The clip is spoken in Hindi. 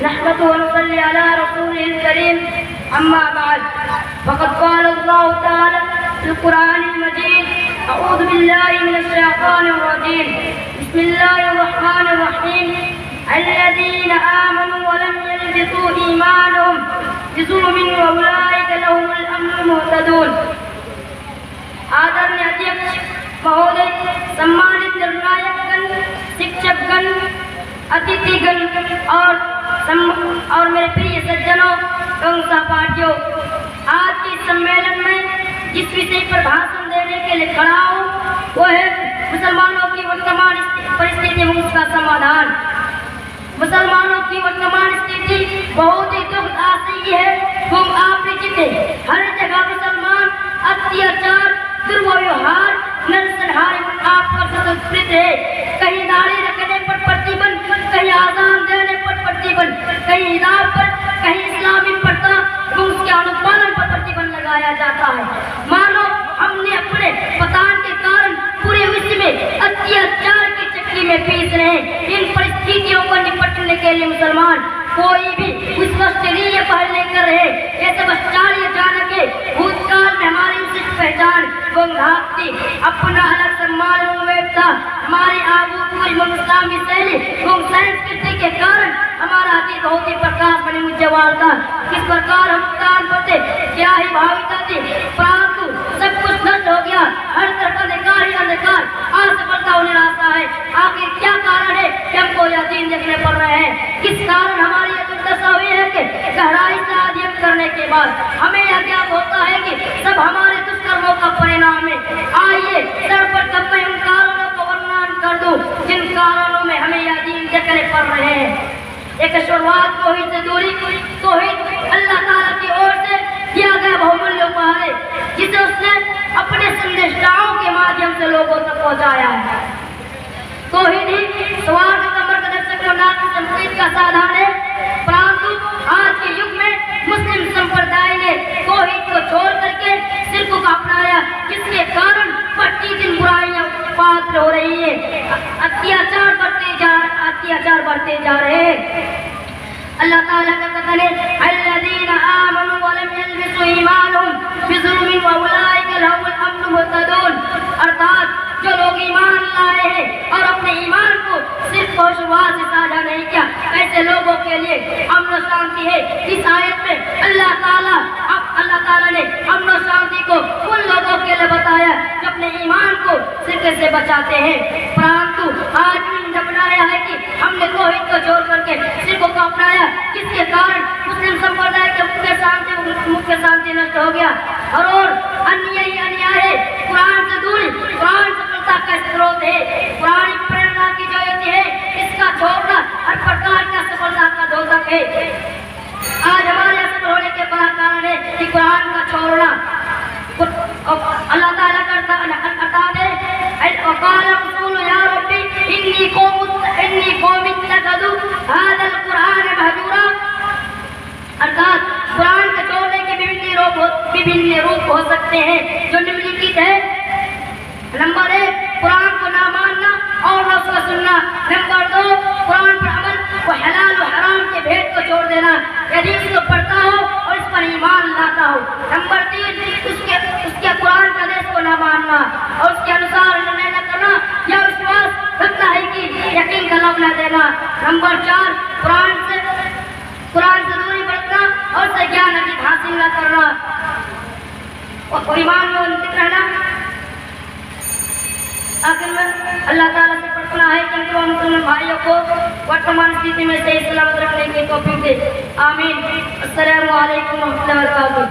नहमदुहु व नसल्ली अला रसूलिल करीम अम्मा बाद फ़क़द क़ाल अल्लाहु तआला फ़िल क़ुरानिल मजीद अऊज़ु बिल्लाहि मिनश शैतानिर रजीम बिस्मिल्लाहिर रहमानिर रहीम अल्लज़ीना आमनू व लम यल्बिसू ईमानहुम बिज़ुल्मिन व उलाइका लहुमुल अम्नु मुहतदून। आदरणीय अध्यक्ष महोदय, सम्मानित निर्णायकगण, शिक्षकगण, अतिथिगण और मेरे प्रिय सज्जनों एवं सहपाठियों, आज के सम्मेलन में जिस विषय पर भाषण देने के लिए खड़ा हूँ वो है मुसलमानों की वर्तमान परिस्थिति में उसका समाधान। मुसलमानों की वर्तमान स्थिति बहुत ही दुखदायी है। हम आपने जितने हर जगह मुसलमान अत्याचार, दुर्व्यवहार, नरसंहार आप पर संस्कृत है। कहीं दाढ़ी रखने पर प्रतिबंध, कहीं आजान देने पर प्रतिबंध, कहीं हिजाब पर, कहीं इस्लामी प्रथा और उसके अनुपालन पर प्रतिबंध लगाया जाता है। मानो हमने अपने पतान के कारण पूरे विश्व में अत्याचार की चक्की में पीस रहे हैं। इन परिस्थितियों को निपटने के लिए मुसलमान कोई भी उस वक्त लिए पहल नहीं कर रहे। ऐसे बस चालिए जाने के भूतकाल में हमारी विशिष्ट पहचान वो घाती अपना अलग सम्मान व्यवस्था, हमारी आबू इस्लामी शैली वो संस्कृति के कारण हमारा अतीत बहुत ही प्रकाश बने उज्जवल था। किस प्रकार हम काम करते, क्या ही भाविता थी, परंतु सब कुछ नष्ट हो गया। हर तरफ अंधकार ही अंधकार, असफलता और निराशा है। आखिर क्या कारण है कि हमको यह दिन देखने पड़ रहे हैं? किस कारण हमारी यह दुर्दशा हुई है कि गहराई से अध्ययन करने के बाद हमें यह ज्ञात होता है कि सब हमारे दुष्कर्मों का परिणाम है। आइए सर्वप्रथम मैं उन कारणों को वर्णन कर दूं जिन कारणों में हमें यह दिन देखने पड़ रहे हैं। एक शुरुआत तौहीद से दूरी, तौहीद अल्लाह ताला की ओर से दिया गया बहुमूल्य उपहार है जिसे उसने अपने संदेशाओं के माध्यम से लोगों तक पहुंचाया है। तौहीद ही स्वार्थ कमर दर्शक को नाथ संस्कृत का साधन है, परंतु आज के युग में मुस्लिम संप्रदाय ने तौहीद को छोड़ करके शिर्क को अपनाया, जिसके कारण प्रतिदिन बुराइयां पात्र हो रही है। अत्याचार बढ़ते जा रहे हैं। अल्लाह ताला का कथन है अल्लज़ीना आमनू व लम यल्बिसू ईमानहुम बिज़ुल्मिन व उलाइका लहुमुल अम्नु मुहतदून। अर्थात जो लोग ईमान लाए हैं और अपने ईमान को सिर्फ और शुरुआत से साझा नहीं किया, ऐसे लोगों के लिए अमन और शांति है। इस आयत में अल्लाह ताला ने अमन और शांति को उन लोगों के लिए बताया जो अपने ईमान को शिर्क से बचाते हैं। परंतु आज भी अपनाया है कि हमने तौहीद को छोड़ करके शिर्क को अपनाया, जिसके कारण मुस्लिम संप्रदाय के मुख्य शांति नष्ट हो गया। और अन्य ही अन्याय है। कुरान से दूरी, कुरान सफलता का स्रोत है। पुरानी प्रेरणा की जो यति है इसका छोड़ना हर प्रकार का सफलता का द्योतक है। आज हमारे असफल होने के बड़ा कारण है कि कुरान का छोड़ना। अल्लाह ताला करता है वक़ाल रसूल या रब्बी इन्नी कौम इत्तखज़ू हाज़ल कुरान महजूरा। अर्थात कुरान के छोड़ने के विभिन्न रूप हो सकते हैं जो निम्नलिखित है। नंबर 1, कुरान को ना मानना और न उसका सुनना। नंबर 2, कुरान पर अमल व हलाल व हराम के भेद को छोड़ देना, यदि उसको पढ़ता हो और इस पर ईमान लाता हो। नंबर 3, उसके कुरान का आदेश को ना मानना और उसके अनुसार निर्णय न करना या विश्वास रखना है कि यकीन का लफ्ज़ न देना। नंबर 4, कुरान से दूरी बरतना और उससे ज्ञान अधिक हासिल न करना और ईमान में उन्नति रहना। आखिर में अल्लाह ताला से प्रार्थना है कि हम मुसलमान भाइयों को वर्तमान स्थिति में सही सलामत रखने की तौफीक दे। आमीन। अस्सलामु अलैकुम व रहमतुल्लाहि व बरकातुहू।